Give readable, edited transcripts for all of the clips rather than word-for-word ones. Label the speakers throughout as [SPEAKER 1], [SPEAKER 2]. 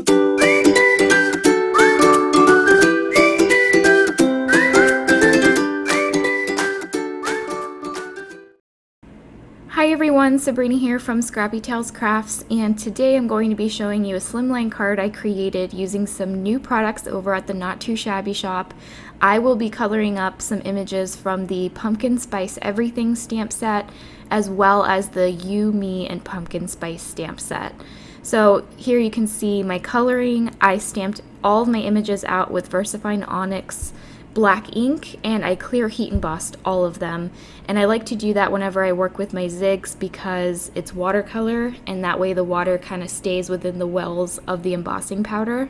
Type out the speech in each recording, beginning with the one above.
[SPEAKER 1] Hi everyone, Sabrina here from Scrappy Tales Crafts, and today I'm going to be showing you a slimline card I created using some new products over at the Not Too Shabby shop. I will be coloring up some images from the Pumpkin Spice Everything stamp set, as well as the You, Me, and Pumpkin Spice stamp set. So here you can see my coloring. I stamped all of my images out with VersaFine Onyx black ink, and I clear heat embossed all of them. And I like to do that whenever I work with my zigs because it's watercolor, and that way the water kind of stays within the wells of the embossing powder.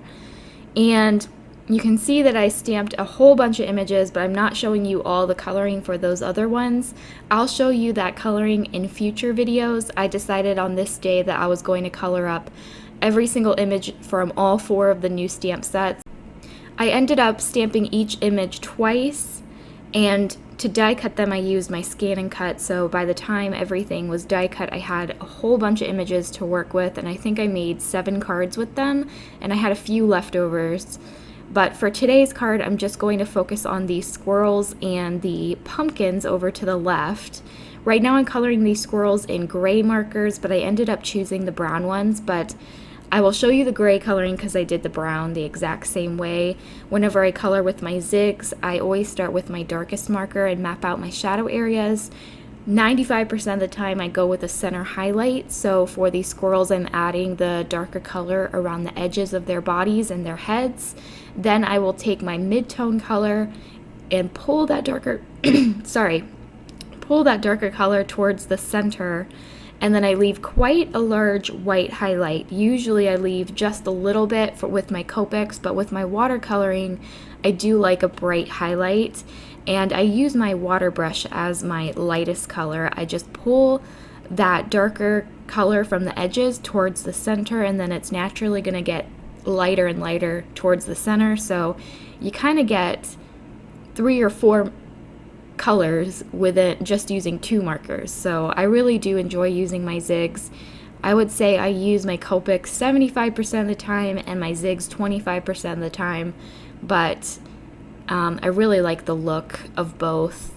[SPEAKER 1] And you can see that I stamped a whole bunch of images, but I'm not showing you all the coloring for those other ones. I'll show you that coloring in future videos. I decided on this day that I was going to color up every single image from all 4 of the new stamp sets. I ended up stamping each image twice, and to die cut them I used my scan and cut, so by the time everything was die cut I had a whole bunch of images to work with, and I think I made 7 cards with them, and I had a few leftovers. But for today's card I'm just going to focus on the squirrels and the pumpkins over to the left. Right now I'm coloring these squirrels in gray markers, but I ended up choosing the brown ones, but I will show you the gray coloring because I did the brown the exact same way. Whenever I color with my zigs, I always start with my darkest marker and map out my shadow areas. 95% of the time I go with a center highlight, so for these squirrels I'm adding the darker color around the edges of their bodies and their heads. Then I will take my mid-tone color and pull that darker pull that darker color towards the center, and then I leave quite a large white highlight. Usually I leave just a little bit with my Copics, but with my watercoloring I do like a bright highlight, and I use my water brush as my lightest color. I just pull that darker color from the edges towards the center, and then it's naturally going to get lighter and lighter towards the center, so you kind of get 3 or 4 colors with it just using 2 markers. So I really do enjoy using my zigs. I would say I use my Copics 75% of the time and my zigs 25% of the time, but I really like the look of both.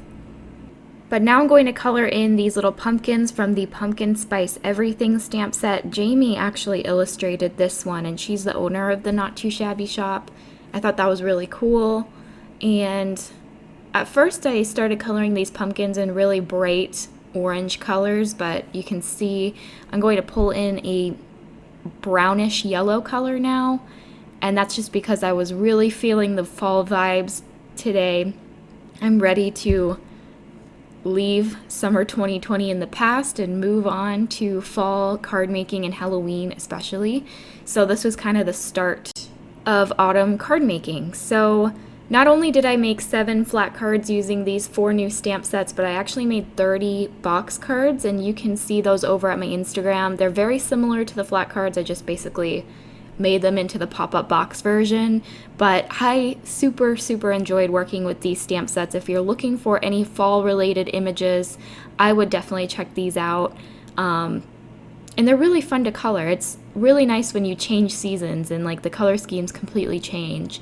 [SPEAKER 1] But now I'm going to color in these little pumpkins from the Pumpkin Spice Everything stamp set. Jamie actually illustrated this one, and she's the owner of the Not Too Shabby shop. I thought that was really cool, and at first I started coloring these pumpkins in really bright orange colors, but you can see I'm going to pull in a brownish yellow color now, and that's just because I was really feeling the fall vibes today. I'm ready to leave summer 2020 in the past and move on to fall card making and Halloween especially. So this was kind of the start of autumn card making. So not only did I make 7 flat cards using these 4 new stamp sets, but I actually made 30 box cards, and you can see those over at my Instagram. They're very similar to the flat cards. I just basically made them into the pop-up box version, but I super enjoyed working with these stamp sets. If you're looking for any fall related images, I would definitely check these out. And they're really fun to color. It's really nice when you change seasons and like the color schemes completely change.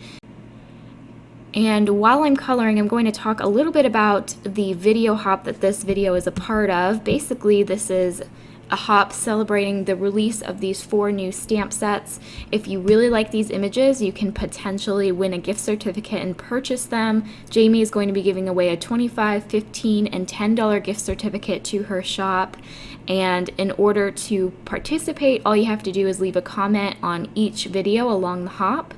[SPEAKER 1] And while I'm coloring, I'm going to talk a little bit about the video hop that this video is a part of. Basically, this is a hop celebrating the release of these 4 new stamp sets. If you really like these images, you can potentially win a gift certificate and purchase them. Jamie is going to be giving away a $25, $15, and $10 gift certificate to her shop. And in order to participate, all you have to do is leave a comment on each video along the hop.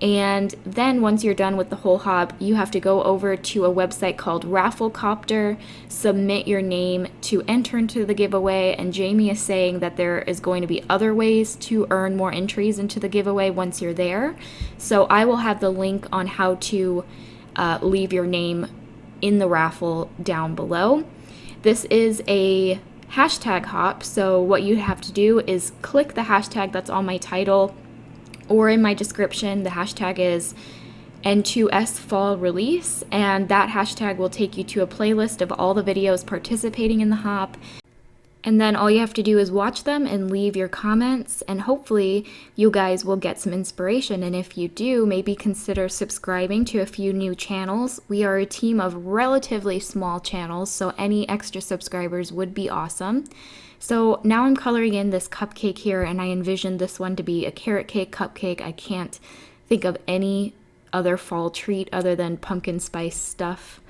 [SPEAKER 1] And then once you're done with the whole hop, you have to go over to a website called Raffle Copter, submit your name to enter into the giveaway, and Jamie is saying that there is going to be other ways to earn more entries into the giveaway once you're there. So I will have the link on how to leave your name in the raffle down below. This is a hashtag hop, so what you have to do is click the hashtag that's on my title or in my description. The hashtag is N2S Fall Release, and that hashtag will take you to a playlist of all the videos participating in the hop. And then all you have to do is watch them and leave your comments, and hopefully you guys will get some inspiration. And if you do, maybe consider subscribing to a few new channels. We are a team of relatively small channels, so any extra subscribers would be awesome. So now I'm coloring in this cupcake here, and I envisioned this one to be a carrot cake cupcake. I can't think of any other fall treat other than pumpkin spice stuff.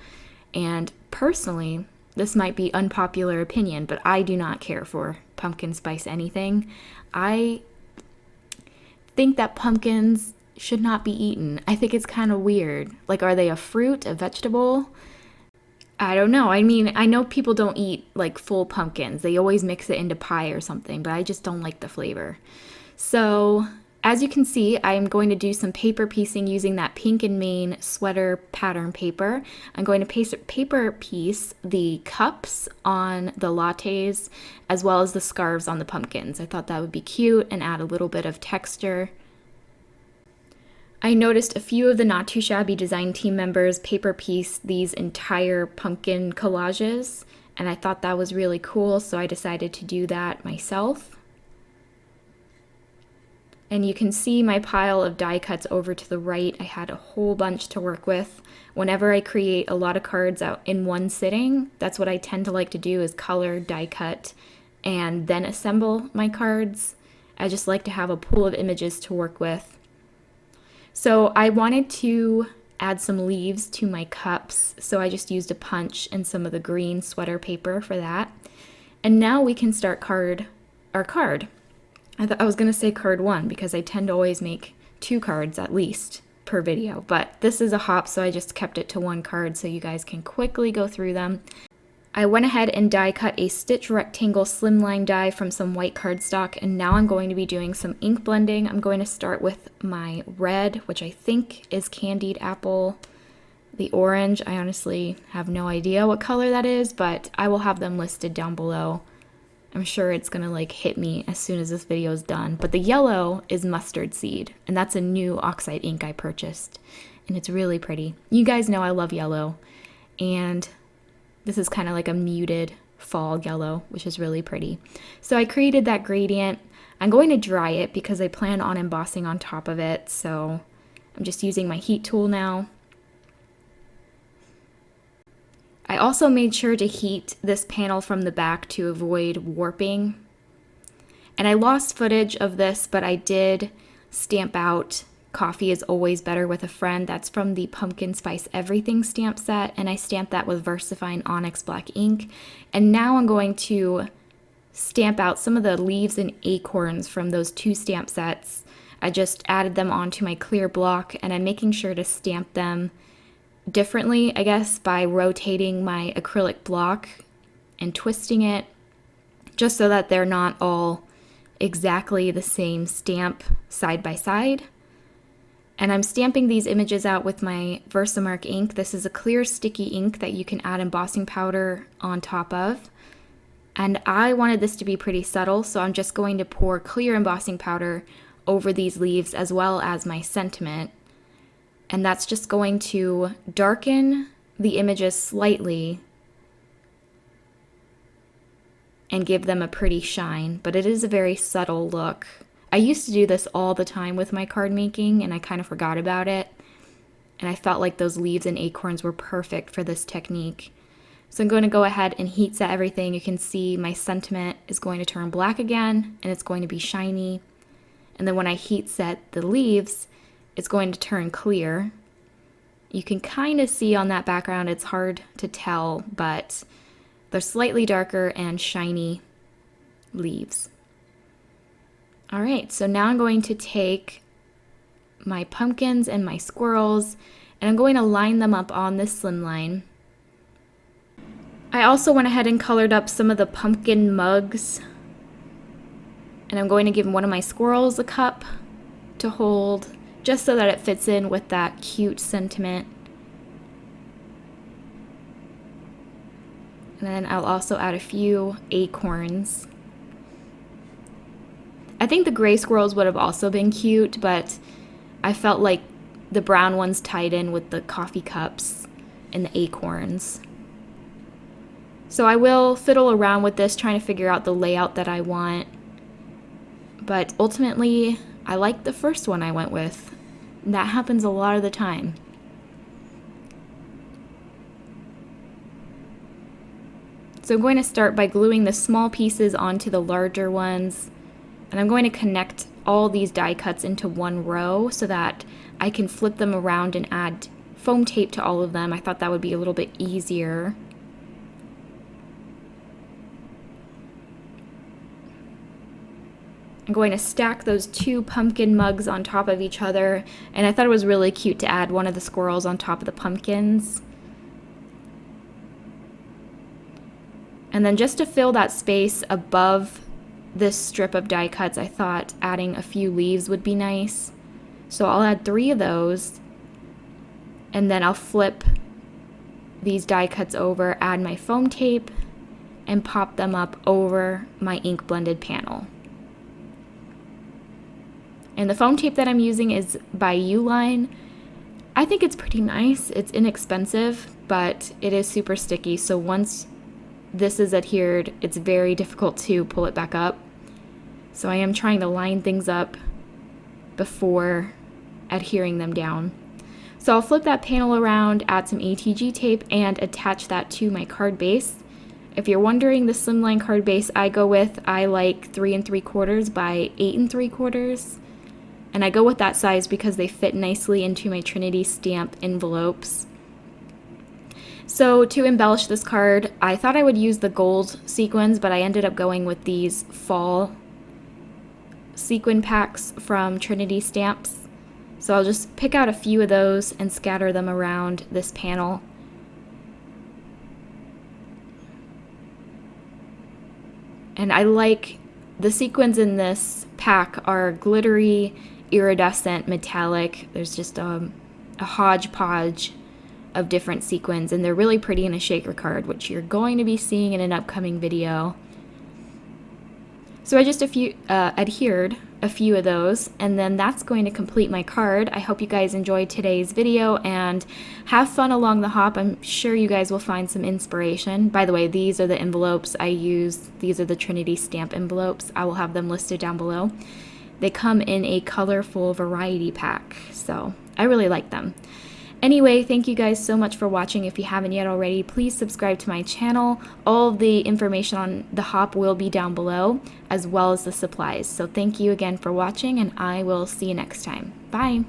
[SPEAKER 1] And personally, this might be unpopular opinion, but I do not care for pumpkin spice anything. I think that pumpkins should not be eaten. I think it's kind of weird. Like, are they a fruit, a vegetable? I don't know. I mean, I know people don't eat like full pumpkins. They always mix it into pie or something, but I just don't like the flavor. So as you can see, I'm going to do some paper piecing using that Pink and Main sweater pattern paper. I'm going to paper piece the cups on the lattes as well as the scarves on the pumpkins. I thought that would be cute and add a little bit of texture. I noticed a few of the Not Too Shabby design team members paper piece these entire pumpkin collages, and I thought that was really cool, so I decided to do that myself. And you can see my pile of die cuts over to the right. I had a whole bunch to work with. Whenever I create a lot of cards out in one sitting, that's what I tend to like to do, is color, die cut, and then assemble my cards. I just like to have a pool of images to work with. So I wanted to add some leaves to my cups, so I just used a punch and some of the green sweater paper for that. And now we can start our card. I was going to say card one because I tend to always make 2 cards at least per video, but this is a hop, so I just kept it to 1 card so you guys can quickly go through them. I went ahead and die cut a stitch rectangle slimline die from some white cardstock, and now I'm going to be doing some ink blending. I'm going to start with my red, which I think is candied apple. The orange, I honestly have no idea what color that is, but I will have them listed down below. I'm sure it's gonna like hit me as soon as this video is done. But the yellow is mustard seed, and that's a new oxide ink I purchased, and it's really pretty. You guys know I love yellow, and this is kind of like a muted fall yellow, which is really pretty. So I created that gradient. I'm going to dry it because I plan on embossing on top of it, so I'm just using my heat tool now. I also made sure to heat this panel from the back to avoid warping. And I lost footage of this, but I did stamp out Coffee is Always Better with a Friend. That's from the Pumpkin Spice Everything stamp set, and I stamped that with VersaFine Onyx Black ink. And now I'm going to stamp out some of the leaves and acorns from those 2 stamp sets. I just added them onto my clear block, and I'm making sure to stamp them differently, I guess, by rotating my acrylic block and twisting it, just so that they're not all exactly the same stamp side by side. And I'm stamping these images out with my Versamark ink. This is a clear sticky ink that you can add embossing powder on top of. And I wanted this to be pretty subtle, so I'm just going to pour clear embossing powder over these leaves as well as my sentiment. And that's just going to darken the images slightly and give them a pretty shine, but it is a very subtle look. I used to do this all the time with my card making, and I kind of forgot about it. And I felt like those leaves and acorns were perfect for this technique. So I'm going to go ahead and heat set everything. You can see my sentiment is going to turn black again, and it's going to be shiny. And then when I heat set the leaves, it's going to turn clear. You can kind of see on that background, it's hard to tell, but they're slightly darker and shiny leaves. All right, so now I'm going to take my pumpkins and my squirrels, and I'm going to line them up on this slimline. I also went ahead and colored up some of the pumpkin mugs, and I'm going to give one of my squirrels a cup to hold, just so that it fits in with that cute sentiment. And then I'll also add a few acorns. I think the gray squirrels would have also been cute, but I felt like the brown ones tied in with the coffee cups and the acorns. So I will fiddle around with this, trying to figure out the layout that I want. But ultimately, I like the first one I went with. That happens a lot of the time. So I'm going to start by gluing the small pieces onto the larger ones. And I'm going to connect all these die cuts into one row so that I can flip them around and add foam tape to all of them. I thought that would be a little bit easier. I'm going to stack those two pumpkin mugs on top of each other, and I thought it was really cute to add one of the squirrels on top of the pumpkins. And then just to fill that space above this strip of die cuts, I thought adding a few leaves would be nice. So I'll add 3 of those, and then I'll flip these die cuts over, add my foam tape, and pop them up over my ink blended panel. And the foam tape that I'm using is by Uline. I think it's pretty nice. It's inexpensive, but it is super sticky. So once this is adhered, it's very difficult to pull it back up. So I am trying to line things up before adhering them down. So I'll flip that panel around, add some ATG tape, and attach that to my card base. If you're wondering, the slimline card base I go with, I like 3 3/4 by 8 3/4. And I go with that size because they fit nicely into my Trinity stamp envelopes. So to embellish this card, I thought I would use the gold sequins, but I ended up going with these fall sequin packs from Trinity Stamps. So I'll just pick out a few of those and scatter them around this panel. And I like the sequins in this pack are glittery, iridescent, metallic. There's just a hodgepodge of different sequins, and they're really pretty in a shaker card, which you're going to be seeing in an upcoming video. So I just adhered a few of those, and then that's going to complete my card. I hope you guys enjoyed today's video and have fun along the hop. I'm sure you guys will find some inspiration. By the way, these are the envelopes I use. These are the Trinity stamp envelopes. I will have them listed down below. They come in a colorful variety pack, so I really like them. Anyway, thank you guys so much for watching. If you haven't yet already, please subscribe to my channel. All of the information on the hop will be down below, as well as the supplies. So thank you again for watching, and I will see you next time. Bye!